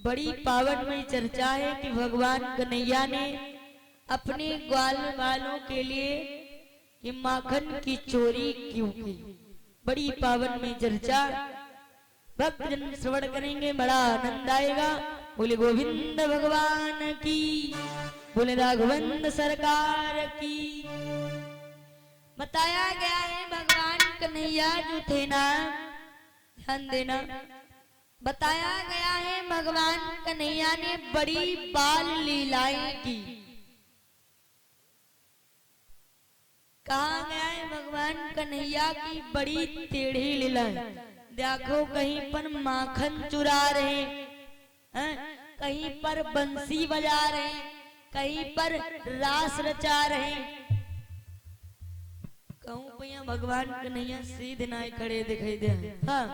बड़ी पावन में चर्चा है कि भगवान कन्हैया ने अपने ग्वाल वालों के लिए ये माखन की चोरी क्यों की। बड़ी पावन में चर्चा भक्त जन श्रवण करेंगे, बड़ा आनंद आएगा। बोले गोविंद भगवान की, बोले राघवेंद्र सरकार की। बताया गया है भगवान कन्हैया जो थे ना, ध्यान देना, बताया गया है भगवान कन्हैया ने बड़ी बाल लीलाएं की। कहा गया है भगवान कन्हैया की बड़ी टेढ़ी लीला। देखो कहीं पर माखन चुरा रहे हैं, कहीं पर बंसी बजा रहे, कहीं पर रास रचा रहे। कहूं भैया भगवान कन्हैया सीधे नाय खड़े दिखाई दे। हाँ,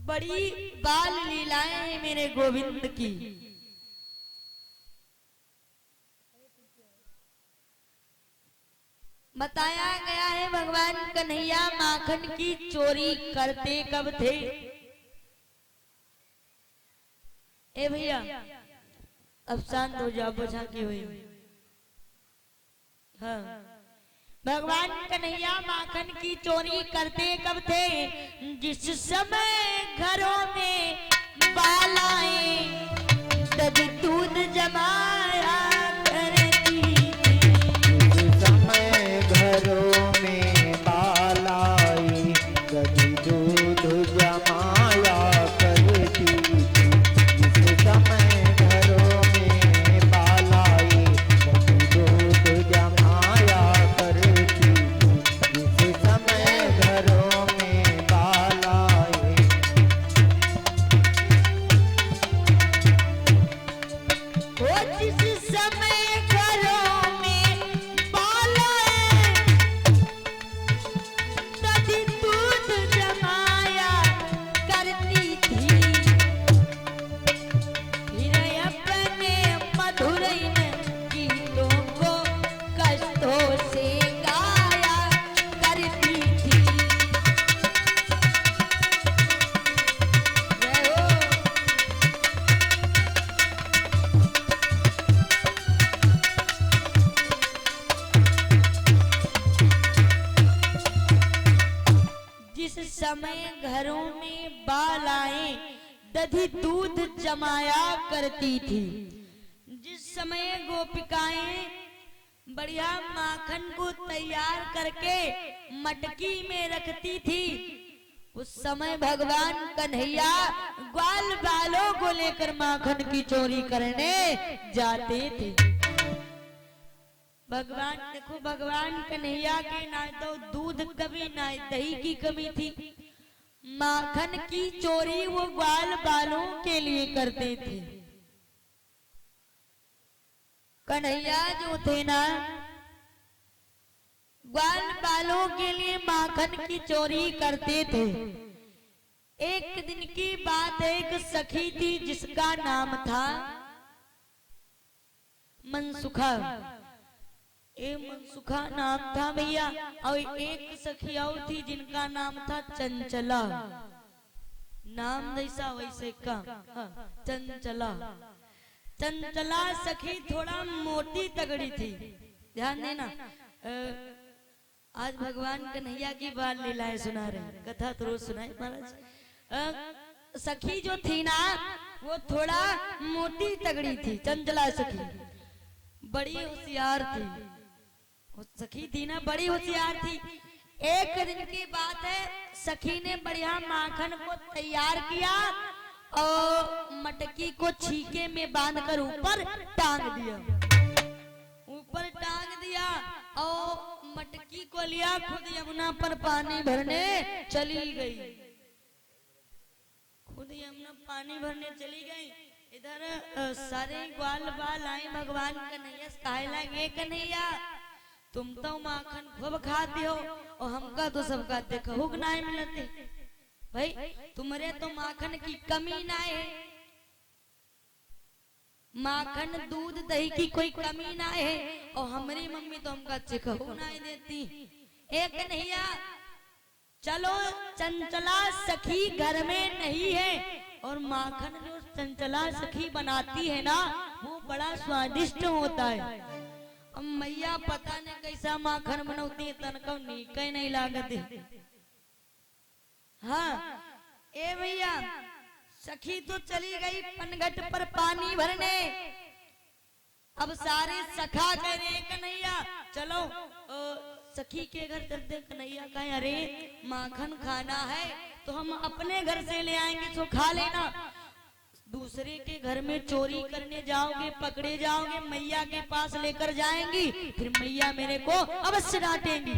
बड़ी बाल लीलाएं हैं मेरे गोविंद की। बताया गया है भगवान कन्हैया माखन की चोरी करते कब थे। ए भैया अब शांत हो जाओ, बुझा की हुई। हाँ, भगवान कन्हैया माखन की चोरी करते कब थे। जिस समय घरों में बाल आए तब दूध जमाया करती। जिस समय घरों में बाल आए तब दूध जमाया करती। जिस समय घरों में बाल आए तब दूध जमाया करती। जिस समय घरों में बाल आए। वो जिस समय घरों में बाल आए तभी दूध जमाया करती थी। फिर अपने मधुर गीतों को कष्टों से गाया करती थी। जय हो। जिस समय घरों में बाल आए दधी दूध जमाया करती थी। जिस समय गोपिकाएं बढ़िया माखन को तैयार करके मटकी में रखती थी, उस समय भगवान कन्हैया ग्वाल बालों को लेकर माखन की चोरी करने जाते थे। भगवान देखो, भगवान कन्हैया के ना तो दूध कभी ना दही की कमी थी। माखन की चोरी वो ग्वाल बालों के लिए करते थे। कन्हैया जो थे ना, ग्वाल बालों के लिए माखन की चोरी करते थे। एक दिन की बात है, एक सखी थी जिसका नाम था मनसुखा। ए मनसुखा नाम था भैया। और एक सखी और थी जिनका नाम था चंचला। नाम जैसा वैसे का। हाँ, चंचला। चंचला सखी थोड़ा मोटी तगड़ी थी। ध्यान देना, आज भगवान कन्हैया की बाल लीलाएं सुना रहे, कथा तो रोज सुनाए महाराज। सखी जो थी ना वो थोड़ा मोटी तगड़ी थी। चंचला सखी बड़ी होशियार थी। वो सखी थी ना बड़ी होशियार थी। एक दिन की बात है, सखी ने बढ़िया माखन को तैयार किया और मटकी को छीके में बांधकर ऊपर टांग दिया। ऊपर टांग दिया और मटकी को लिया, खुद यमुना पर पानी भरने चली गई। खुद यमुना पानी भरने चली गई। इधर सारे ग्वाल बाल आए भगवान कन्हैया कहे लगे, कन्हैया तुम तो माखन खूब खाते हो और हमका तो सबका देखो हुक ना मिलते। भाई तुम्हारे तो माखन की कमी ना है। माखन दूध दही की कोई कमी ना है और हमारी मम्मी तो हमका चिखहू ना देती। एक कन्हैया चलो, चंचला सखी घर में नहीं है, और माखन जो चंचला सखी बनाती है ना वो बड़ा स्वादिष्ट होता है। अब मैया पता नहीं कैसा माखन बनाती है, तनका नीके नहीं लागत है। हाँ ए भैया, सखी तो चली गई पनघट पर पानी भरने। अब सारे सखा कह रहे कन्हैया चलो सखी के घर चलते। कन्हैया कहे अरे माखन खाना है तो हम अपने घर से ले आएंगे तो खा लेना, दूसरे के घर में चोरी करने जाओगे पकड़े जाओगे, मैया के पास लेकर जाएंगी, फिर मैया मेरे को अवश्य डांटेंगी।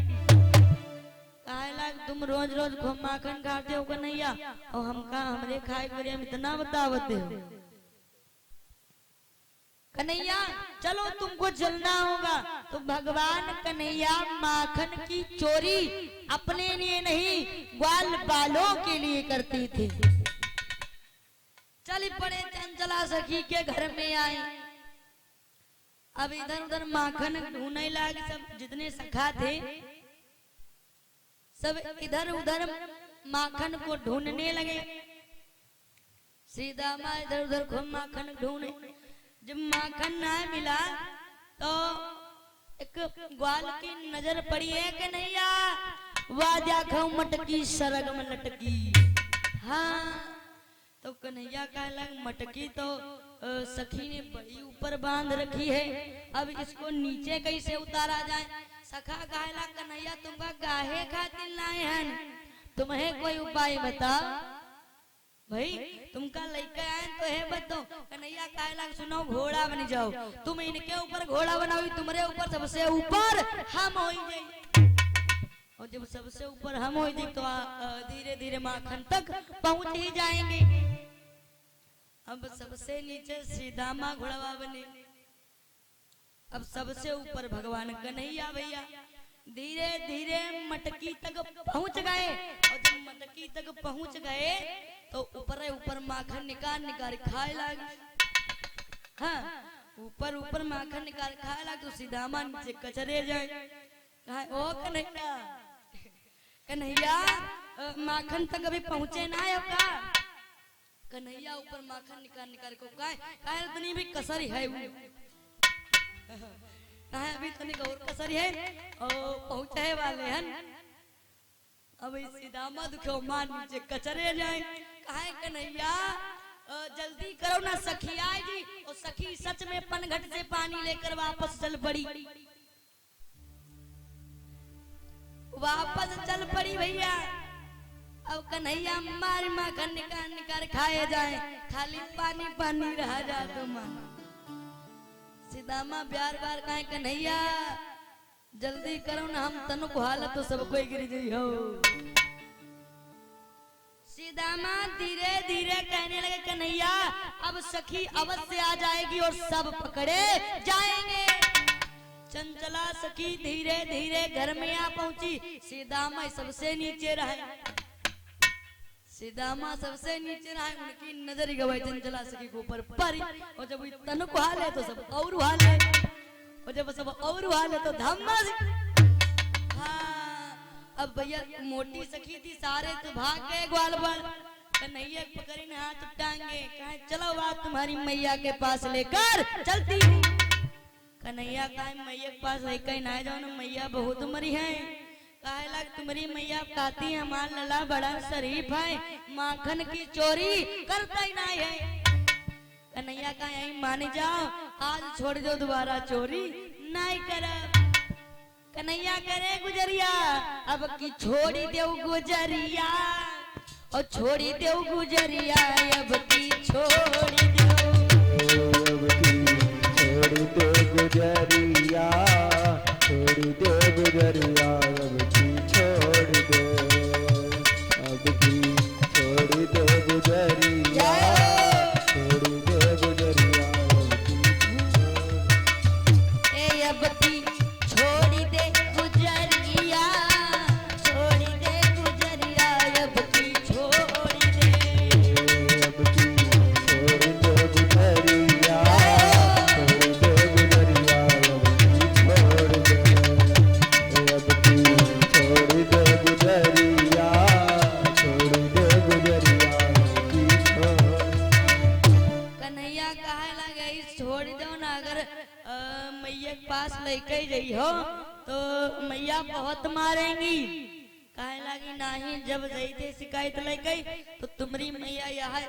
तुम रोज रोज माखन खाते हो कन्हैया और हमका हमरे खाए के बारे में इतना बतावते हो। कन्हैया चलो तुमको चलना होगा। तो भगवान कन्हैया माखन की चोरी अपने लिए नहीं ग्वाल बालों के लिए करती थी। चल पड़े चंचला सखी के घर में आए। अब इधर उधर माखन ढूंढने लगे, सब जितने सखा थे सब इधर उधर माखन को ढूंढने लगे। सीधा माँ इधर उधर खूब माखन ढूंढे। जब माखन ना मिला तो एक ग्वाल की नजर पड़ी है कि नैया वाजा खाऊ मटकी सरग में लटकी। हाँ तो कन्हैया कह लग मटकी तो सखी ने बड़ी ऊपर बांध रखी है, अब इसको नीचे कैसे उतारा जाए। सखा कहला कन्हैया तुमका गाहे खातिर लाए हैं, तुम्हें कोई उपाय बताओ। भाई तुमका लड़का आए तो है बताओ। कन्हैया कहला सुनो घोड़ा बन जाओ, तुम इनके ऊपर घोड़ा बनाओ, तुम्हारे ऊपर सबसे ऊपर हम हो जाए। और जब सबसे ऊपर हम हो जाए तो धीरे धीरे माखन तक पहुंच ही जाएंगे। अब सबसे नीचे सीधामा घोड़वा बने। अब सबसे ऊपर भगवान कन्हैया भैया धीरे धीरे मटकी तक पहुंच गए। और जब मटकी तक पहुंच गए तो ऊपर ऊपर माखन निकाल निकाल खाए लगे। हाँ ऊपर ऊपर माखन निकाल खाए लगे तो सीधामा नीचे कचरे जाए। कहा ओ कन्हैया कन्हैया माखन तक अभी पहुंचे ना है का। कन्हैया ऊपर माखन निकाल निकाल को कहा इतनी भी कसर है अभी तनी और कसर है और पहुंचे वाले हैं। अब सीधामा दुखो मान नीचे कचरे जाए। कहा कन्हैया जल्दी करो ना सखी आएगी। और सखी सच में पनघट से पानी लेकर वापस चल पड़ी। वापस चल पड़ी भैया। अब कन्हैया मार माखन निकाल निकाल खाए जाए, खाली पानी पानी रह जा तुम। सीधामा बार बार कहे कन्हैया जल्दी करो ना हम तनु को हालत तो सब कोई गिर गई हो। सीधामा धीरे धीरे कहने लगे कन्हैया अब सखी अवश्य आ जाएगी और सब पकड़े जाएंगे। चंचला सखी धीरे धीरे घर में आ पहुंची। सीधामा सबसे नीचे रहे। सीधामा सबसे नीचे रहे, उनकी नजर गवाई चंचला सखी के ऊपर पड़ी। और जब तनु को हाल है तो सब और हाल है, और जब सब और हाल है तो धम्मा। हाँ अब भैया मोटी सखी थी सारे तो भाग गए ग्वाल बाल। कन्हैया पकड़ी ने हाथ टांगे। कहे चलो बात तुम्हारी मैया के पास लेकर चलती हूँ। कन्हैया कहे मैया के पास लेकर ना जाओ ना, मैया बहुत मरी है। कहे लग तुम्हारी मैया कहती है हमारा लला बड़ा शरीफ है, माखन की चोरी करता ही नहीं है। कन्हैया का यही मान जाओ, आज छोड़ दो दोबारा चोरी नहीं कर। कन्हैया करे गुजरिया अब की छोड़ी दो गुजरिया, और छोड़ी दो गुजरिया अब की छोड़ी दो, छोड़ी दो गुजरिया, छोड़ी दो गुजरिया अब की छोड़ दो, अब की छोड़ी दो गुजरिया, छोड़ी दो गुजरिया अब की छोड़ी दे गुजरिया, छोड़ी दे गुजरिया अब की छोड़ी दे, अब छोड़ दो ना, अगर मैया के पास लेके गई हो तो मैया बहुत मारेंगी। कहे लगी नहीं, जब जैसे शिकायत लेके तो तुम्हारी मैया यहाँ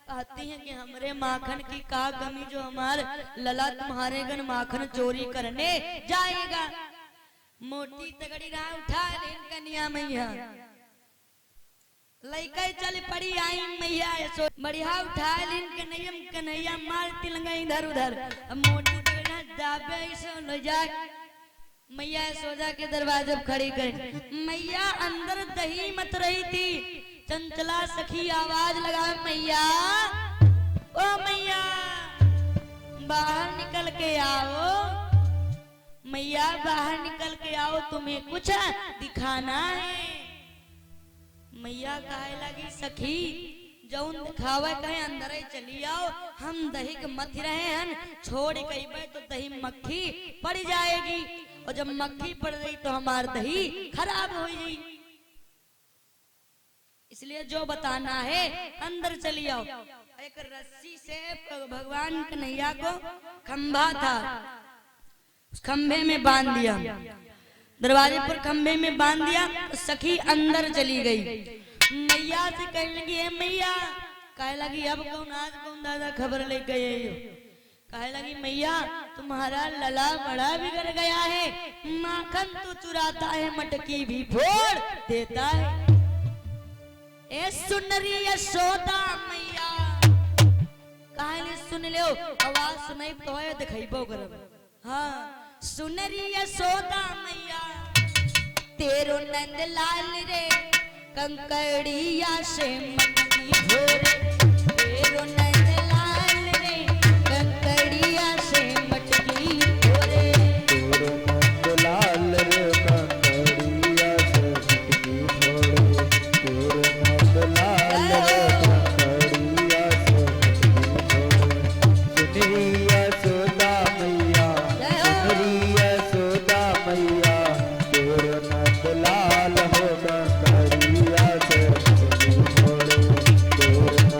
आती है कि हमारे माखन की का कमी, जो हमारे लला तुम्हारे गन माखन चोरी करने जाएगा। मोटी तगड़ी राह उठा ले कन्या मैया, लइका चल पड़ी आई मैया सो बढ़िया उठा लीन कन्हैया मार तिलंगा इधर उधर। अब मोटी तगड़ा दाबे ऐसे ले जाए मैया सोजा के दरवाजे पर खड़ी कर। मैया अंदर दही मत रही थी, चंचला सखी आवाज लगा, मैया ओ मैया बाहर निकल के आओ, मैया बाहर निकल के आओ, तुम्हें कुछ दिखाना है। मैया कहे लगी, सखी जौन दिखावे कहे अंदर ही चली आओ, हम दही के मत रहे हैं, छोड़ कही तो दही मक्खी पड़ जाएगी, और जब मक्खी पड़ गई तो हमार दही खराब हो जाएगी, इसलिए जो बताना है अंदर चली आओ। एक रस्सी से भगवान कन्हैया को खंभा था, उस खंभे में बांध दिया, दरवाजे पर खंभे में बांध दिया, तो सखी अंदर चली गई। मैया से कहने लगी, है मैया, कहे लगी अब कौन आज कौन दादा खबर लेके आई हो। कहे लगी, मैया तुम्हारा लला बड़ा बिगड़ गया है, माखन तो चुराता है, मटकी भी फोड़ देता है। ए सुन रही यशोदा मैया, कहानी सुन लो, आवाज सुनाई तो है दिखाइबो करब। हाँ सुन रही यशोदा मैया, तेरो नंद लाल रे कंकड़िया से मटकी भोरे, तेरो नंद लाल रे कंकड़िया से मटकी भोरे, तेरो नंद लाल रे कंकड़िया से मटकी भोरे, तेरो नंद लाल रे कंकड़िया से मटकी भोरे। सुनिया सोदा मैया, सुनिया सोदा मैया, तेरो नंद लाल हो कंकड़िया से मटकी भोरे, तेरो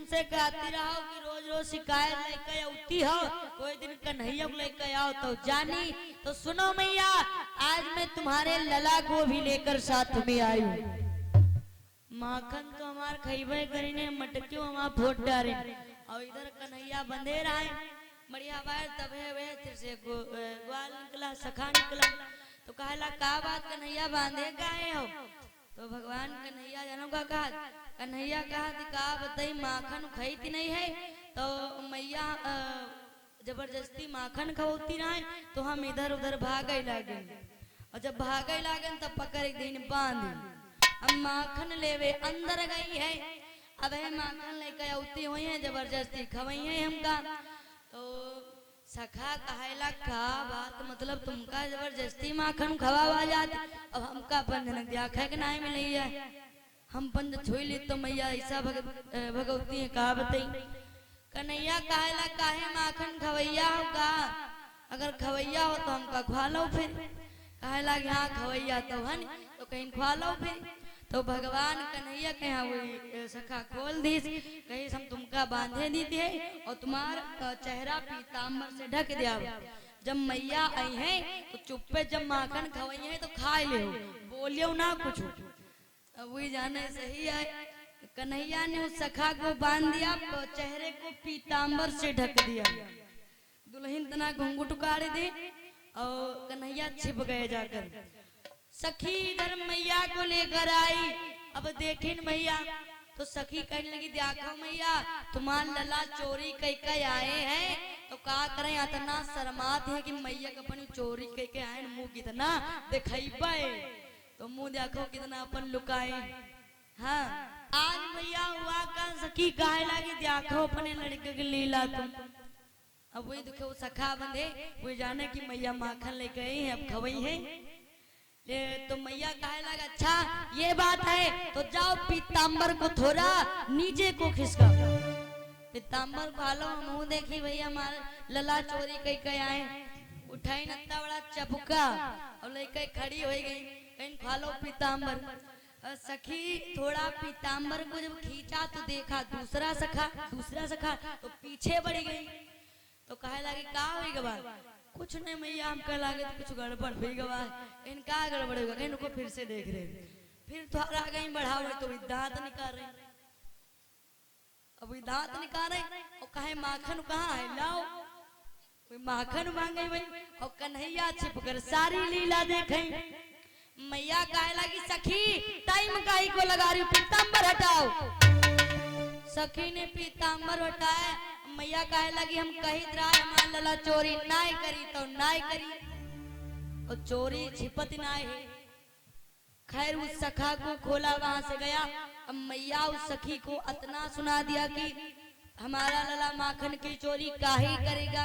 तुमसे कहती रहो कि रोज रोज शिकायत लेके आती हो, कोई दिन कन्हैया को लेके आओ तो जानी। तो सुनो मैया, आज मैं तुम्हारे लला को भी लेकर साथ में आई हूँ। माखन तो हमार खइबे करीने, मटकियों हमार फोट डारे, और इधर कन्हैया बंधे रहे बढ़िया बार। तबे वे फिर से ग्वाल निकला, सखा निकला। तो कहला का बात कन्हैया बांधे काहे हो? तो भगवान कन्हैया जानो का कहा, कन्हैया कहा का बताई माखन खईती नहीं है। तो मैया जबरदस्ती माखन खवती रहे, तो हम इधर उधर भागे लागे, और जब भागे लागे तब पकड़ एक दिन बांध। अब माखन लेवे अंदर गई है, अब है माखन लेकर आती हुई है, जबरदस्ती खवई है हमका। तो सखा कहेला का बात मतलब तुमका जबरदस्ती माखन खवावा जात, अब हमका पंजन देखा के नहीं मिली है, हम पंज छुई ली तो मैया ऐसा भगवती है का बताई। कन्हैया कहेला काहे माखन खवैया हो का, अगर खवैया हो तो हमका खवा लो फिर। कहेला हाँ खवैया तो हन, तो कहीं खवा लो फिर। तो भगवान कन्हैया के यहाँ वही सखा खोल दी, कहीं हम तुमका बांधे दी थे, और तुम्हार चेहरा पीताम्बर से ढक दिया। जब मैया आई है तो चुप्पे जब माखन खवई है तो खा ले, बोलियो ना कुछ। अब वही जाने सही है, कन्हैया ने उस सखा को बांध दिया, तो चेहरे को पीताम्बर से ढक दिया। दुल्हन तना घुंघट उतार दे, और कन्हैया छिप गए जाकर। सखी इधर मैया को लेकर आई, अब देखिन मैया तो सखी कहने लगी देखो मैया तुम्हारे लला चोरी कई कई आए हैं, तो का करें इतना शर्मात है कि मैया का अपनी चोरी कई के आए, मुंह कितना दिखाई, तो मुंह देखो कितना अपन लुकाए। हाँ आज मैया हुआ का सखी कहे लगी देखो अपने लड़के की लीला तुम। अब वही दुखे वो सखा बंधे, वो जाने की मैया माखन लेके आई है, अब खवई है। तो मैया कहे लगा अच्छा ये बात है, तो जाओ पीताम्बर को थोड़ा नीचे को खिसका। पीताम्बर खा लो, मुंह देखी भैया हमारे लला चोरी कई कई आए, उठाई नत्ता बड़ा चपका और लेके खड़ी हो गई, कहीं खा लो पीताम्बर। सखी थोड़ा पीताम्बर को जब खींचा तो देखा दूसरा सखा तो पीछे बढ़ी गई। तो कहे लगी का हुई गवा, कुछ नहीं मैया हम कह लागे तो कुछ गड़बड़ हुई गवा, इनका गड़बड़ होगा, इनको फिर से देख रहे, फिर थोड़ा गई बढ़ाओ तो दांत निकाल रहे, अब दांत निकाल रहे, और कहे माखन कहाँ है लाओ, माखन मांगे भाई, और कन्हैया छिप कर सारी लीला देखे। मैया कहे लगी सखी टाइम काई को लगा रही, पीताम्बर हटाओ। सखी ने पीताम्बर हटाया, मैया कहे लगी हम कही हमारे लला चोरी नाई करी तो नाई करी, और चोरी छिपत नाई है। खैर उस सखा को खोला, वहां से गया। अब मैया उस सखी को इतना सुना दिया कि हमारा लला माखन की चोरी काहे करेगा।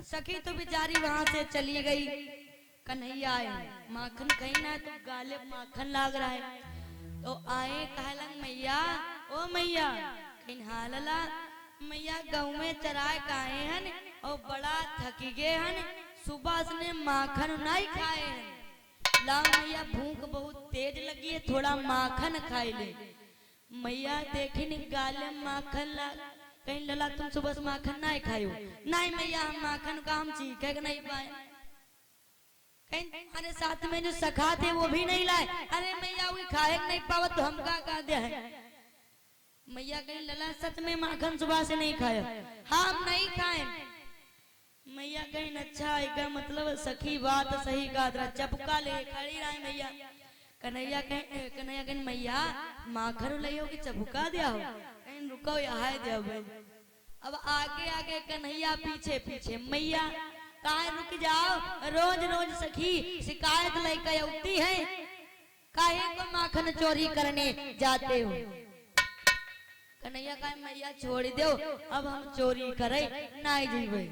सखी तो बेचारी वहां से चली गई। कन्हैया आए, माखन कहीं ना तो गाले माखन लाग रहा है, तो आए कहलन मैया ओ मैया कहीं हाँ लला, मैया गाँव में चराए काहे हन और बड़ा थकी गए हन, सुबह से माखन नहीं खाए हन, लाओ मैया भूख बहुत तेज लगी है, थोड़ा माखन खाए ले। मैया देखी गाले माखन ला, कहीं लला तुम सुबह से माखन नहीं खाए हो? नहीं मैया हम माखन का हम चीखे नहीं पाए। कहीं अरे साथ में जो सखा थे वो भी नहीं लाए, अरे मैया वो खाए नहीं पावत तो हम का दे है। मैया कहीं लला सच में माखन सुबह से नहीं खाया? हाँ हम नहीं खाए। मैया कहीं अच्छा है मतलब सखी बात सही का चपका ले खड़ी रही मैया। कन्हैया कहीं मैया माखन लियो कि चपका दिया हो, कहीं रुको यहाँ दिया। अब आगे आगे कन्हैया पीछे पीछे, मैया काहे रुक जाओ, रोज रोज सखी शिकायत लेकर आती है, काहे को माखन चोरी करने जाते हो? कन्हैया कहे मैया छोड़ दो, अब हम चोरी करे नहीं जीवे।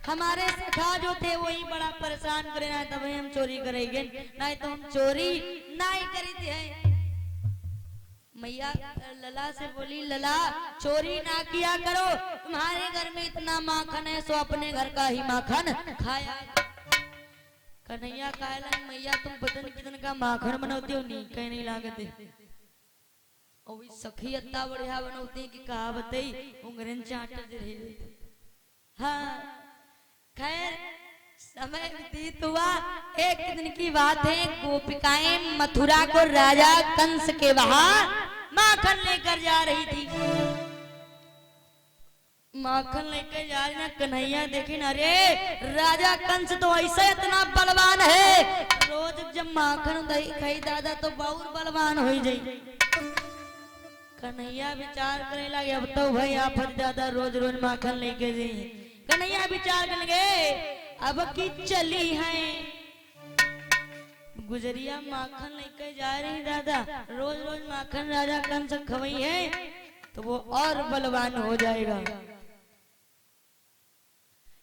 हमारे सखा जो थे वही बड़ा परेशान करे ना, तब हम चोरी करेंगे, नहीं तो हम चोरी नहीं करते हैं। मैया लला से बोली लला चोरी ना किया करो, तुम्हारे घर में इतना माखन है सो अपने घर का ही माखन खाया। कन्हैया कहला मैया तुम पता नहीं कितने का माखन बनाते हो, नहीं कहीं नहीं लागते। और वही सखी अत्ता बढ़िया बनौती कि कहा बताई उंगरन चाट रहे। हाँ खैर समय व्यतीत हुआ। एक दिन की बात है, गोपिकाएं मथुरा को राजा कंस के वहां माखन लेकर जा रही थी। माखन लेकर जा रही ना, कन्हैया देखी ना, अरे राजा कंस तो ऐसा इतना बलवान है, रोज जब माखन दही खाई दादा तो बहुत बलवान हो जाई। कन्हैया विचार करने लगे, अब तो भाई आप दादा रोज रोज माखन लेके जाइए। कन्हैया विचार करने लगे, अब की चली है गुजरिया माखन लेके जा रही दादा, रोज रोज माखन राजा कंस खवई है तो वो और बलवान हो जाएगा।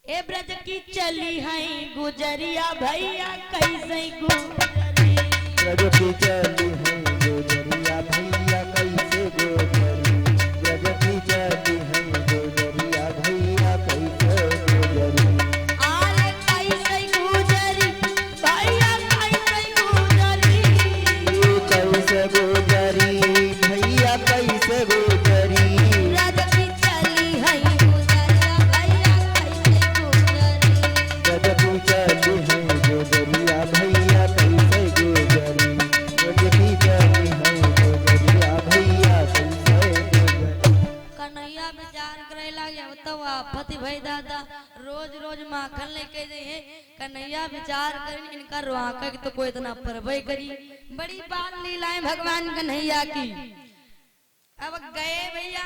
ए ब्रज की चली है गुजरिया भैया कैसे गुजरी, ब्रज की चली है गुजरिया भैया कैसे गुजरी, ब्रज की चली है गुजरिया भैया कैसे गुजरी। आरे कैसे गुजरी भैया कैसे गुजरी, कैसे गुजरी भैया कैसे गुजरी, ब्रज की चली है गुजरिया भैया कैसे गुजरी। ब्रज की चली है गुजरिया भैया कैसे गुजरी, ब्रज की चली है गुजरिया भैया कैसे गुजरी। कन्हैया विचार करे लगे, तो आफत भाई दादा रोज रोज माखन लेके जाइए। कन्हैया विचार करें इनका रुआका की तो कोई इतना परवई करी। बड़ी बाल लीलाएं भगवान कन्हैया की। अब गए भैया,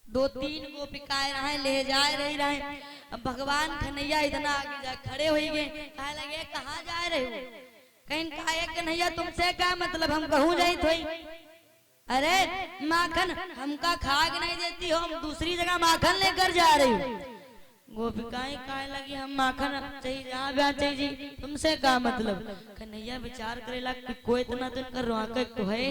दो तीन गोपिकाएं रहे ले जा रहे। अब भगवान कन्हैया इतना आगे जा खड़े हो गए, कहे लगे कहाँ जा रहे हो। कहीं कहा कन्हैया तुमसे क्या मतलब, हम कहूँ जाई थोई। अरे माखन हमका खाग नहीं देती हो, हम दूसरी जगह माखन लेकर जा रही हूँ। गोपिकाएं कहे लगी हम माखन चाहिए जहाँ ब्याह चाहिए जी, तुमसे क्या मतलब। कन्हैया विचार करेला कि कोई इतना तो इनका रुआका तो है